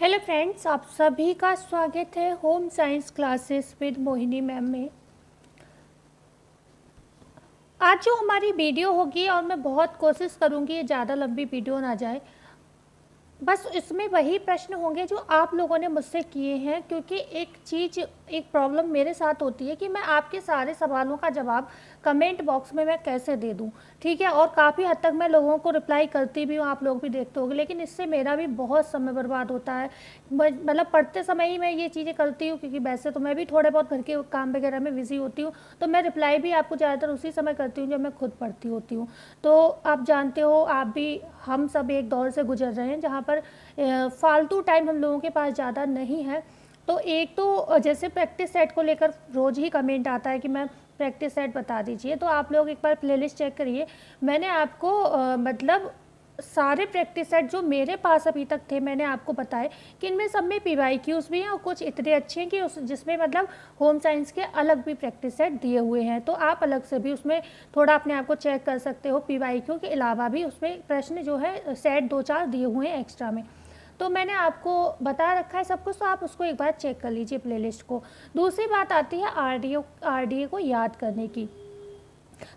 Hello friends, आप सभी का स्वागत है home science classes with Mohini ma'am में। आज जो हमारी वीडियो होगी, और मैं बहुत कोशिश करूँगी ये ज़्यादा लंबी वीडियो ना जाए, बस इसमें वही प्रश्न होंगे जो आप लोगों ने मुझसे किए हैं। क्योंकि एक प्रॉब्लम मेरे साथ होती है कि मैं आपके सारे सवालों का जवाब कमेंट बॉक्स में मैं कैसे दे दूं, ठीक है। और काफ़ी हद तक मैं लोगों को रिप्लाई करती भी हूँ, आप लोग भी देखते होंगे, लेकिन इससे मेरा भी बहुत समय बर्बाद होता है। मतलब पढ़ते समय ही मैं ये चीज़ें करती हूँ, क्योंकि वैसे तो मैं भी थोड़े बहुत घर के काम वगैरह में बिजी होती हूँ, तो मैं रिप्लाई भी आपको ज़्यादातर उसी समय करती हूँ जब मैं खुद पढ़ती होती हूँ। तो आप जानते हो, आप भी, हम सब एक दौर से गुजर रहे हैं जहाँ पर फालतू टाइम हम लोगों के पास ज़्यादा नहीं है। तो एक तो जैसे प्रैक्टिस सेट को लेकर रोज़ ही कमेंट आता है कि मैम प्रैक्टिस सेट बता दीजिए, तो आप लोग एक बार प्लेलिस्ट चेक करिए। मैंने आपको मतलब सारे प्रैक्टिस सेट जो मेरे पास अभी तक थे मैंने आपको बताए कि इनमें सब में PYQs भी हैं, और कुछ इतने अच्छे हैं कि जिसमें मतलब होम साइंस के अलग भी प्रैक्टिस सेट दिए हुए हैं। तो आप अलग से भी उसमें थोड़ा अपने आप को चेक कर सकते हो। PYQ के अलावा भी उसमें प्रश्न जो है सेट 2-4 दिए हुए हैं एक्स्ट्रा में। तो मैंने आपको बता रखा है सब कुछ, तो आप उसको एक बार चेक कर लीजिए प्लेलिस्ट को। दूसरी बात आती है आरडीए को याद करने की।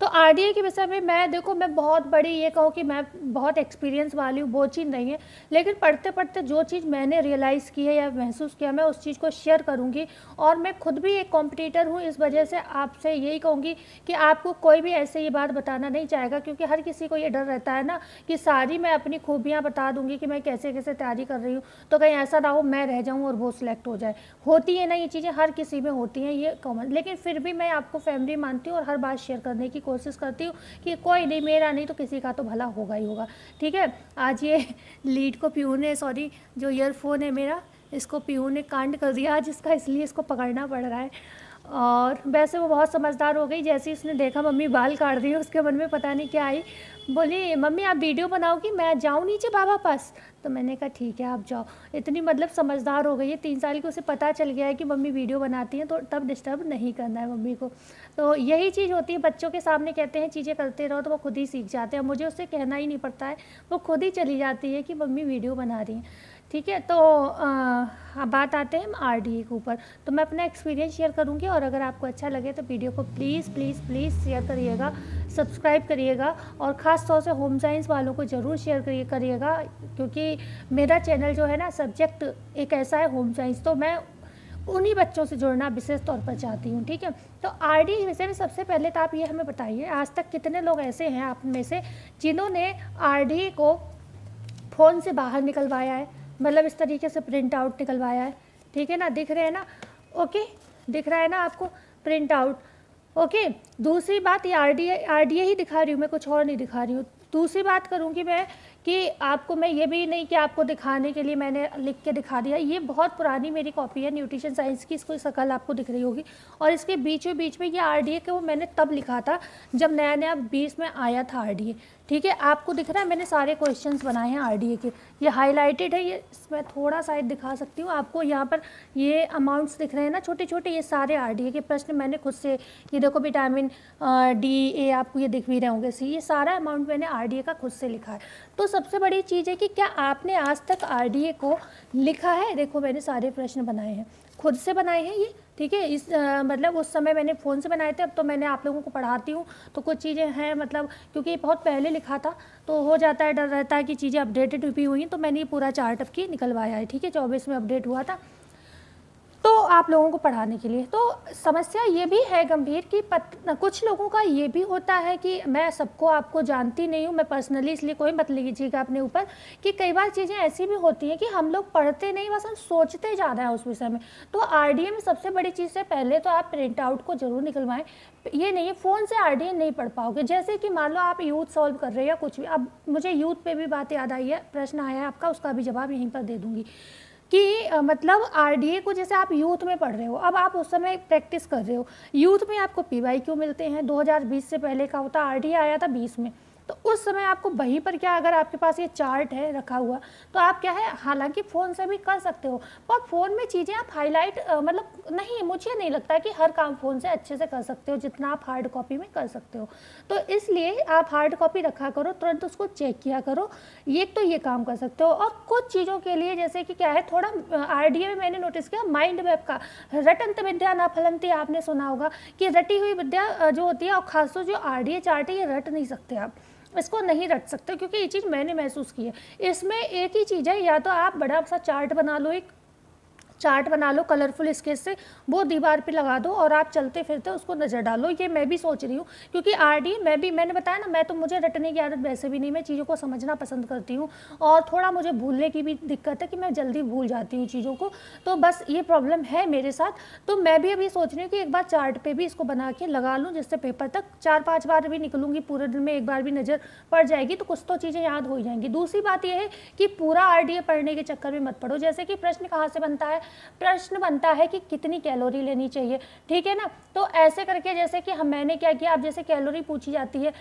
तो आरडीए के विषय में मैं बहुत बड़ी ये कहूँ कि मैं बहुत एक्सपीरियंस वाली हूँ, वो चीज़ नहीं है। लेकिन पढ़ते पढ़ते जो चीज़ मैंने रियलाइज़ की है या महसूस किया, मैं उस चीज़ को शेयर करूँगी। और मैं खुद भी एक कॉम्पिटिटर हूँ, इस वजह से आपसे यही कहूँगी कि आपको कोई भी ऐसे ये बात बताना नहीं चाहेगा, क्योंकि हर किसी को ये डर रहता है ना कि सारी मैं अपनी खूबियाँ बता दूँगी कि मैं कैसे कैसे तैयारी कर रही हूँ, तो कहीं ऐसा ना हो मैं रह जाऊँ और वो सिलेक्ट हो जाए। होती है ना ये चीज़ें, हर किसी में होती हैं, ये कॉमन। लेकिन फिर भी मैं आपको फैमिली मानती हूँ और हर बात शेयर करने की कोशिश करती हूँ कि कोई नहीं, मेरा नहीं तो किसी का तो भला होगा ही होगा, ठीक है। आज ये लीड को पीयू ने, सॉरी, जो ईयरफोन है मेरा, इसको पीयू ने कांड कर दिया आज इसका, इसलिए इसको पकड़ना पड़ रहा है। और वैसे वो बहुत समझदार हो गई, जैसे ही उसने देखा मम्मी बाल काट रही है, उसके मन में पता नहीं क्या आई। बोली मम्मी आप वीडियो बनाओगी, मैं जाऊँ नीचे बाबा पास? तो मैंने कहा ठीक है आप जाओ। इतनी मतलब समझदार हो गई है, 3 साल की, उसे पता चल गया है कि मम्मी वीडियो बनाती हैं, तो तब डिस्टर्ब नहीं करना है मम्मी को। तो यही चीज़ होती है, बच्चों के सामने कहते हैं चीज़ें करते रहो तो वो खुद ही सीख जाते हैं। मुझे उससे कहना ही नहीं पड़ता है, वो खुद ही चली जाती है कि मम्मी वीडियो बना रही हैं, ठीक है। तो बात आते हैं हम आरडीए के ऊपर। तो मैं अपना एक्सपीरियंस शेयर करूँगी, और अगर आपको अच्छा लगे तो वीडियो को प्लीज़ प्लीज़ प्लीज़ शेयर करिएगा, सब्सक्राइब करिएगा, और ख़ास तौर से होम साइंस वालों को ज़रूर शेयर करिएगा, क्योंकि मेरा चैनल जो है ना, सब्जेक्ट एक ऐसा है होम साइंस, तो मैं उन्हीं बच्चों से जुड़ना विशेष तौर पर चाहती हूँ, ठीक है। तो आरडीए के विषय में सबसे पहले तो आप ये हमें बताइए, आज तक कितने लोग ऐसे हैं आप में से जिन्होंने आरडीए को फ़ोन से बाहर निकलवाया है, मतलब इस तरीके से प्रिंट आउट निकलवाया है, ठीक है ना, दिख रहे हैं ना, ओके, दिख रहा है ना आपको प्रिंट आउट, ओके। दूसरी बात, ये आरडीए ही दिखा रही हूँ मैं, कुछ और नहीं दिखा रही हूँ। दूसरी बात करूँगी मैं कि आपको, मैं ये भी नहीं कि आपको दिखाने के लिए मैंने लिख के दिखा दिया, ये बहुत पुरानी मेरी कॉपी है न्यूट्रिशन साइंस की, इसको शक्ल आपको दिख रही होगी, और इसके बीचों बीच में ये आरडीए को मैंने तब लिखा था जब नया नया 20 में आया था आरडीए, ठीक है। आपको दिख रहा है मैंने सारे क्वेश्चंस बनाए हैं आरडीए के, ये हाईलाइटेड है, ये मैं थोड़ा सा दिखा सकती हूँ आपको, यहाँ पर ये अमाउंट्स दिख रहे हैं ना छोटे छोटे, ये सारे आरडीए के प्रश्न मैंने खुद से, ये देखो विटामिन D, A आपको ये दिख भी रहे होंगे, सी, ये सारा अमाउंट मैंने आरडीए का खुद से लिखा है। तो सबसे बड़ी चीज़ है कि क्या आपने आज तक आरडीए को लिखा है? देखो मैंने सारे प्रश्न बनाए हैं, खुद से बनाए हैं ये, ठीक है। मतलब उस समय मैंने फ़ोन से बनाए थे, अब तो मैंने आप लोगों को पढ़ाती हूँ, तो कुछ चीज़ें हैं, मतलब क्योंकि ये बहुत पहले लिखा था तो हो जाता है, डर रहता है कि चीज़ें अपडेटेड भी हुई हैं, तो मैंने ये पूरा चार्ट अब की निकलवाया है, ठीक है। 24 में अपडेट हुआ था, तो आप लोगों को पढ़ाने के लिए। तो समस्या ये भी है गंभीर कि कुछ लोगों का ये भी होता है कि मैं सबको आपको जानती नहीं हूँ, मैं पर्सनली, इसलिए कोई मत लीजिएगा अपने ऊपर, कि कई बार चीज़ें ऐसी भी होती हैं कि हम लोग पढ़ते नहीं, बस हम सोचते ज़्यादा है उस विषय में। तो आरडीए में सबसे बड़ी चीज़ है, पहले तो आप प्रिंट आउट को ज़रूर निकलवाएं। ये नहीं है फ़ोन से आरडीए नहीं पढ़ पाओगे, जैसे कि मान लो आप यूथ सॉल्व कर रहे हैं या कुछ भी। अब मुझे यूथ पे भी बात याद आई है, प्रश्न आया है आपका, उसका भी जवाब यहीं पर दे दूँगी कि मतलब आरडीए को जैसे आप यूथ में पढ़ रहे हो, अब आप उस समय प्रैक्टिस कर रहे हो, यूथ में आपको PYQ मिलते हैं, 2020 से पहले का होता, आरडीए आया था 20 में, तो उस समय आपको वहीं पर क्या, अगर आपके पास ये चार्ट है रखा हुआ, तो आप क्या है, हालांकि फ़ोन से भी कर सकते हो, पर फ़ोन में चीज़ें आप हाईलाइट मतलब नहीं, मुझे नहीं लगता कि हर काम फ़ोन से अच्छे से कर सकते हो जितना आप हार्ड कॉपी में कर सकते हो। तो इसलिए आप हार्ड कॉपी रखा करो, तुरंत उसको चेक किया करो, ये तो ये काम कर सकते हो। और कुछ चीज़ों के लिए जैसे कि क्या है, थोड़ा आरडीए में मैंने नोटिस किया माइंड मैप का, रटंत विद्या न फलंती, आपने सुना होगा कि रटी हुई विद्या जो होती है, और खासतौर जो आरडीए चार्ट है, ये रट नहीं सकते आप, इसको नहीं रट सकते, क्योंकि ये चीज़ मैंने महसूस की है। इसमें एक ही चीज़ है, या तो आप बड़ा सा चार्ट बना लो, एक चार्ट बना लो कलरफुल स्केच से, वो दीवार पे लगा दो और आप चलते फिरते उसको नज़र डालो। ये मैं भी सोच रही हूँ, क्योंकि आरडी मैंने बताया ना, मैं तो, मुझे रटने की आदत वैसे भी नहीं, मैं चीज़ों को समझना पसंद करती हूँ, और थोड़ा मुझे भूलने की भी दिक्कत है कि मैं जल्दी भूल जाती हूँ चीज़ों को, तो बस ये प्रॉब्लम है मेरे साथ। तो मैं भी अभी सोच रही हूँ कि एक बार चार्ट पर भी इसको बना के लगा लूँ, जिससे पेपर तक 4-5 बार भी निकलूँगी, पूरे दिन में एक बार भी नज़र पड़ जाएगी, तो कुछ तो चीज़ें याद हो जाएंगी। दूसरी बात यह है कि पूरा आरडीए पढ़ने के चक्कर में मत पढ़ो। जैसे कि प्रश्न कहाँ से बनता है, प्रश्न बनता है कि कितनी कैलोरी लेनी चाहिए, ठीक है ना। तो ऐसे करके, जैसे कि मैंने क्या किया, अब जैसे कैलोरी पूछी जाती है,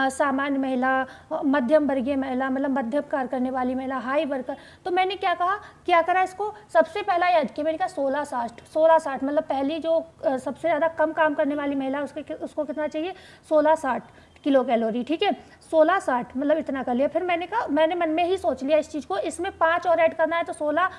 सामान्य महिला, मध्यम वर्गीय महिला, मतलब मध्यम कार्य करने वाली महिला, हाई वर्कर, तो मैंने क्या करा, इसको सबसे पहला याद किया, मैंने कहा 16-60 मतलब पहली जो सबसे ज़्यादा कम काम करने वाली महिला, उसको कितना चाहिए, 16-60 किलो कैलोरी, ठीक है, 16-60 मतलब इतना कर लिया। फिर मैंने कहा, मैंने मन में ही सोच लिया इस चीज़ को, इसमें 5 और ऐड करना है, तो 16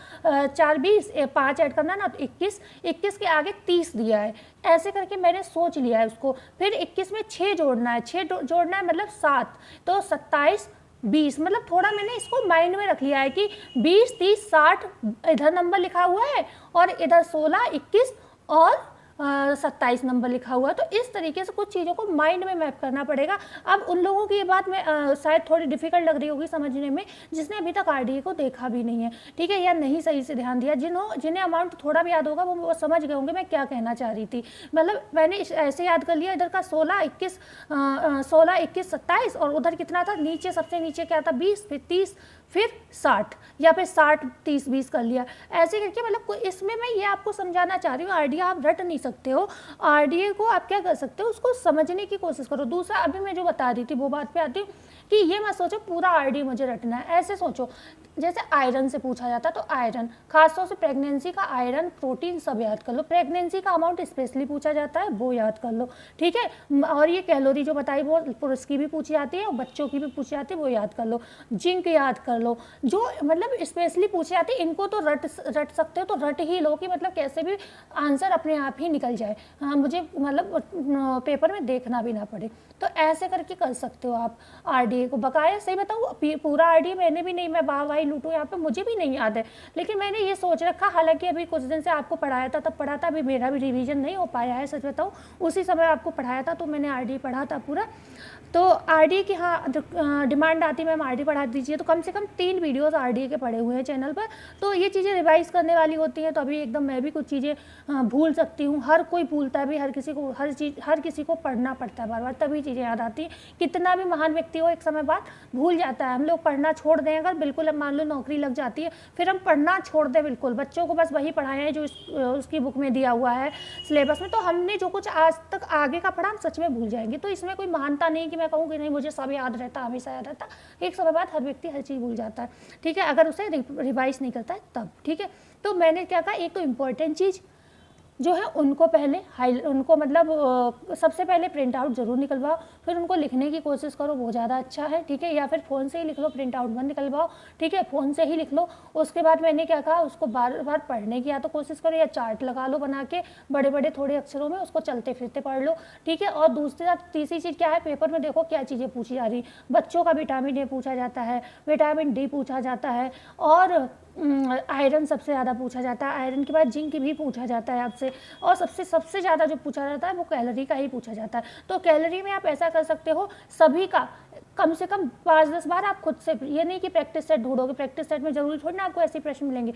4 20, 5 ऐड करना है ना, तो 21 के आगे 30 दिया है, ऐसे करके मैंने सोच लिया है उसको। फिर 21 में 6 जोड़ना है, 6 जोड़ना है मतलब 7, तो 27 20, मतलब थोड़ा मैंने इसको माइंड में रख लिया है कि 20 30 60 इधर नंबर लिखा हुआ है, और इधर 16 21 और 27 नंबर लिखा हुआ है। तो इस तरीके से कुछ चीज़ों को माइंड में मैप करना पड़ेगा। अब उन लोगों की ये बात में शायद थोड़ी डिफिकल्ट लग रही होगी समझने में, जिसने अभी तक आरडीए को देखा भी नहीं है, ठीक है, या नहीं सही से ध्यान दिया। जिन्हें अमाउंट थोड़ा भी याद होगा वो समझ गए होंगे मैं क्या कहना चाह रही थी। मतलब मैंने ऐसे याद कर लिया, इधर का 16 21 27, और उधर कितना था, नीचे सबसे नीचे क्या था, 20, फिर 30, फिर 60, या फिर 60 30 20 कर लिया, ऐसे करके। मतलब इसमें मैं ये आपको समझाना चाह रही हूँ, आरडीए आप रट नहीं सकते हो, आरडीए को आप क्या कर सकते हो, उसको समझने की कोशिश करो। दूसरा, अभी मैं जो बता रही थी वो बात पे आती हूँ कि ये मत सोचो पूरा आरडीए मुझे रटना है, ऐसे सोचो जैसे आयरन से पूछा जाता है, तो आयरन, खासतौर से प्रेगनेंसी का आयरन, प्रोटीन सब याद कर लो। प्रेगनेंसी का अमाउंट स्पेशली पूछा जाता है, वो याद कर लो, ठीक है। और ये कैलोरी जो बताई वो पुरुष की भी पूछी जाती है और बच्चों की भी पूछी जाती है, वो याद कर लो। जिंक याद कर लो, जो मतलब स्पेशली पूछी जाती है, इनको तो रट सकते हो, तो रट ही लो कि मतलब कैसे भी आंसर अपने आप ही निकल जाए, हाँ, मुझे मतलब पेपर में देखना भी ना पड़े। तो ऐसे करके कर सकते हो आप आरडीए को। बकाया सही बताऊँ, पूरा आरडीए मैंने भी नहीं, मैं वाह लूटूँ यहाँ पे, मुझे भी नहीं याद है, लेकिन मैंने ये सोच रखा, हालांकि अभी कुछ दिन से आपको पढ़ाया था, तब पढ़ा था, अभी मेरा भी रिवीजन नहीं हो पाया है, सच बताऊँ। उसी समय आपको पढ़ाया था तो मैंने आरडीए पढ़ा था पूरा। तो आरडीए की हाँ डिमांड आती है मैम आरडीए पढ़ा दीजिए, तो कम से कम 3 वीडियोस आरडीए के पड़े हुए हैं चैनल पर। तो ये चीज़ें रिवाइज करने वाली होती हैं, तो अभी एकदम मैं भी कुछ चीज़ें भूल सकती हूँ, हर कोई भूलता है भी, हर किसी को पढ़ना पड़ता है बार बार, तभी चीज़ें याद आती हैं। कितना भी महान व्यक्ति हो, एक समय बाद भूल जाता है। हम लोग पढ़ना छोड़ दें अगर, बिल्कुल अब मान लो नौकरी लग जाती है, फिर हम पढ़ना छोड़ दें बिल्कुल, बच्चों को बस वही पढ़ाएं जो उसकी बुक में दिया हुआ है सिलेबस में, तो हमने जो कुछ आज तक आगे का पढ़ा हम सच में भूल जाएंगे। तो इसमें कोई महानता नहीं कि मैं कहूँ कि नहीं मुझे सब याद रहता, हमेशा याद रहता। एक समय बाद हर व्यक्ति हर चीज़ भूल जाता है, ठीक है, अगर उसे रिवाइज नहीं करता है तब, ठीक है। तो मैंने क्या कहा, एक तो इम्पोर्टेंट चीज़ जो है उनको पहले उनको मतलब सबसे पहले प्रिंट आउट जरूर निकलवाओ, फिर उनको लिखने की कोशिश करो, वो ज़्यादा अच्छा है, ठीक है। या फिर फ़ोन से ही लिख लो, प्रिंट आउट मत निकलवाओ, ठीक है, फ़ोन से ही लिख लो। उसके बाद मैंने क्या कहा, उसको बार बार पढ़ने की या तो कोशिश करो, या चार्ट लगा लो बना के बड़े बड़े थोड़े अक्षरों में, उसको चलते फिरते पढ़ लो, ठीक है। और तीसरी चीज़ क्या है, पेपर में देखो क्या चीज़ें पूछी जा रही। बच्चों का विटामिन ए पूछा जाता है, विटामिन डी पूछा जाता है, और आयरन सबसे ज़्यादा पूछा जाता है। आयरन के बाद जिंक भी पूछा जाता है आपसे, और सबसे ज़्यादा जो पूछा जाता है वो कैलोरी का ही पूछा जाता है। तो कैलोरी में आप ऐसा कर सकते हो, सभी का कम से कम 5-10 बार आप खुद से, ये नहीं कि प्रैक्टिस सेट ढूंढोगे, प्रैक्टिस सेट में जरूरी थोड़ी ना आपको ऐसे प्रश्न मिलेंगे।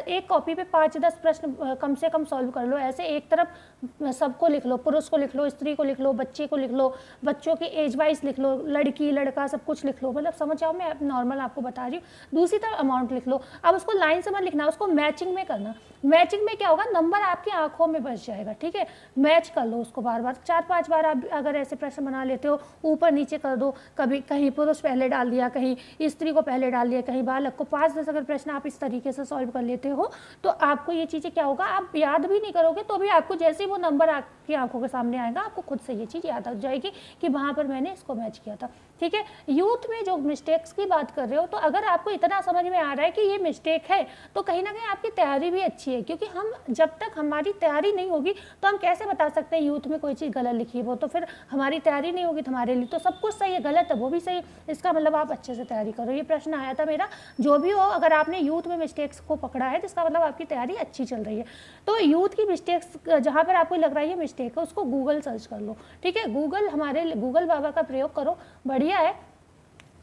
एक कॉपी पे 5-10 प्रश्न कम से कम सॉल्व कर लो, ऐसे एक तरफ सबको लिख लो, पुरुष को लिख लो, स्त्री को लिख लो, बच्चे को लिख लो, बच्चों के एज वाइज लिख लो, लड़की लड़का सब कुछ लिख लो, मतलब समझ जाओ, मैं नॉर्मल आपको बता रही हूँ। दूसरी तरफ अमाउंट लिख लो। अब उसको लाइन से मत लिखना, उसको मैचिंग में करना। मैचिंग में क्या होगा, नंबर आपकी आंखों में बच जाएगा, ठीक है। मैच कर लो उसको बार बार, 4-5 बार आप अगर ऐसे प्रश्न बना लेते हो, ऊपर नीचे कर दो, कभी कहीं पुरुष पहले डाल दिया, कहीं स्त्री को पहले डाल दिया, कहीं बालक को। 5-10 अगर प्रश्न आप इस तरीके से सॉल्व कर लेते हो तो आपको ये चीज़ें क्या होगा, आप याद भी नहीं करोगे तो भी आपको जैसे ही वो नंबर आपकी आंखों के सामने आएगा आपको खुद से ये चीज़ याद आ जाएगी कि वहाँ पर मैंने इसको मैच किया था। ठीक है, यूथ में जो मिस्टेक्स की बात कर रहे हो, तो अगर आपको इतना समझ में आ रहा है कि ये मिस्टेक है तो कहीं ना कहीं आपकी तैयारी भी अच्छी है, क्योंकि हम जब तक हमारी तैयारी नहीं होगी तो हम कैसे बता सकते हैं यूथ में कोई चीज़ गलत लिखी है, वो तो फिर हमारी तैयारी नहीं होगी तो हमारे लिए तो सब कुछ सही है, गलत है वो भी सही। इसका मतलब आप अच्छे से तैयारी करो। ये प्रश्न आया था मेरा, जो भी हो, अगर आपने यूथ में मिस्टेक्स को पकड़ा है तो इसका मतलब आपकी तैयारी अच्छी चल रही है। तो यूथ की मिस्टेक्स जहाँ पर आपको लग रहा है ये मिस्टेक है, उसको गूगल सर्च कर लो। ठीक है, गूगल, हमारे गूगल बाबा का प्रयोग करो, बढ़िया है।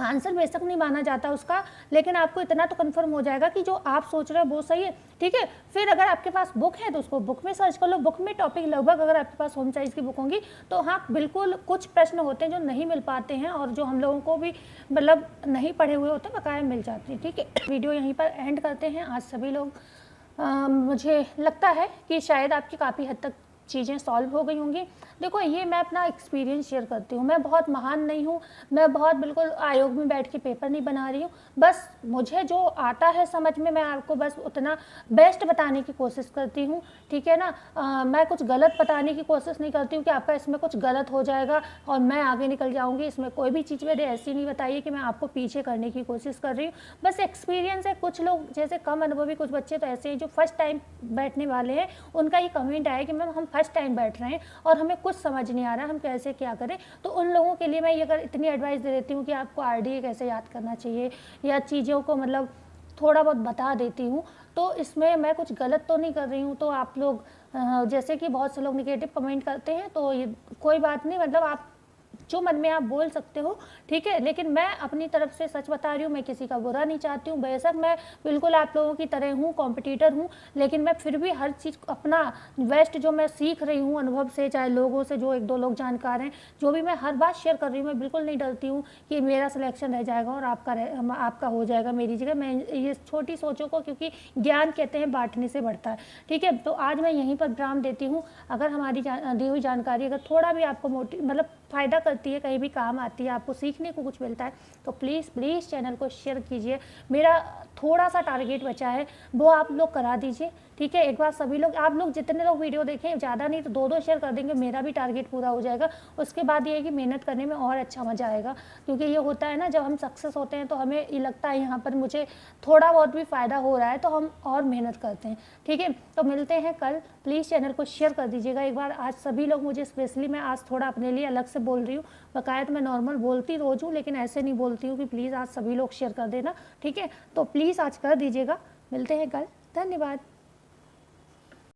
आंसर बेशक नहीं माना जाता उसका, लेकिन आपको इतना तो कंफर्म हो जाएगा कि जो आप सोच रहे हो वो सही है। ठीक है, फिर अगर आपके पास बुक है तो उसको बुक में सर्च कर लो। बुक में टॉपिक लगभग, अगर आपके पास होम साइज की बुक होंगी तो हाँ बिल्कुल कुछ प्रश्न होते हैं जो नहीं मिल पाते हैं और जो हम लोगों को भी मतलब नहीं पढ़े हुए होते बकाया मिल जाते हैं। ठीक है, वीडियो यहीं पर एंड करते हैं। आज सभी लोग मुझे लगता है कि शायद आपकी काफ़ी हद तक चीज़ें सॉल्व हो गई होंगी। देखो, ये मैं अपना एक्सपीरियंस शेयर करती हूँ, मैं बहुत महान नहीं हूँ, मैं बहुत बिल्कुल आयोग में बैठ के पेपर नहीं बना रही हूँ, बस मुझे जो आता है समझ में मैं आपको बस उतना बेस्ट बताने की कोशिश करती हूँ। ठीक है ना, मैं कुछ गलत बताने की कोशिश नहीं करती हूँ कि आपका इसमें कुछ गलत हो जाएगा और मैं आगे निकल जाऊँगी। इसमें कोई भी चीज़ मैंने ऐसी नहीं बताई है कि मैं आपको पीछे करने की कोशिश कर रही हूँ, बस एक्सपीरियंस है। कुछ लोग जैसे कम अनुभवी, कुछ बच्चे तो ऐसे हैं जो फर्स्ट टाइम बैठने वाले हैं, उनका ये कमेंट आया कि मैम हम फर्स्ट टाइम बैठ रहे हैं और हमें कुछ समझ नहीं आ रहा, हम कैसे क्या करें। तो उन लोगों के लिए मैं ये अगर इतनी एडवाइस दे देती हूँ कि आपको आरडीए कैसे याद करना चाहिए या चीज़ों को मतलब थोड़ा बहुत बता देती हूँ, तो इसमें मैं कुछ गलत तो नहीं कर रही हूँ। तो आप लोग जैसे कि बहुत से लोग निगेटिव कमेंट करते हैं, तो ये कोई बात नहीं, मतलब आप जो मन में आप बोल सकते हो। ठीक है, लेकिन मैं अपनी तरफ से सच बता रही हूँ, मैं किसी का बुरा नहीं चाहती हूँ। बेशक मैं बिल्कुल आप लोगों की तरह हूँ, कॉम्पिटिटर हूँ, लेकिन मैं फिर भी हर चीज़ अपना बेस्ट जो मैं सीख रही हूँ अनुभव से, चाहे लोगों से, जो 1-2 लोग जानकार हैं, जो भी मैं हर बात शेयर कर रही हूँ, मैं बिल्कुल नहीं डरती हूँ कि मेरा सिलेक्शन रह जाएगा और आपका हो जाएगा मेरी जगह। मैं ये छोटी सोचों को, क्योंकि ज्ञान कहते हैं बांटने से बढ़ता है। ठीक है, तो आज मैं यहीं पर विराम देती हूँ। अगर हमारी दी हुई जानकारी अगर थोड़ा भी आपको मतलब फ़ायदा करती है, कहीं भी काम आती है, आपको सीखने को कुछ मिलता है, तो प्लीज़ प्लीज़ चैनल को शेयर कीजिए। मेरा थोड़ा सा टारगेट बचा है, वो आप लोग करा दीजिए। ठीक है, एक बार सभी लोग, आप लोग जितने लोग वीडियो देखें, ज़्यादा नहीं तो 2-2 शेयर कर देंगे, मेरा भी टारगेट पूरा हो जाएगा। उसके बाद ये है कि मेहनत करने में और अच्छा मज़ा आएगा, क्योंकि ये होता है ना, जब हम सक्सेस होते हैं तो हमें ये लगता है यहाँ पर मुझे थोड़ा बहुत भी फ़ायदा हो रहा है, तो हम और मेहनत करते हैं। ठीक है, तो मिलते हैं कल। प्लीज़ चैनल को शेयर कर दीजिएगा एक बार। आज सभी लोग मुझे, स्पेशली मैं आज थोड़ा अपने लिए अलग से बोल रही हूँ, बकाया तो मैं नॉर्मल बोलती रोज हूँ, लेकिन ऐसे नहीं बोलती हूँ कि प्लीज़ आज सभी लोग शेयर कर देना। ठीक है, तो प्लीज़ आज कर दीजिएगा। मिलते हैं कल, धन्यवाद।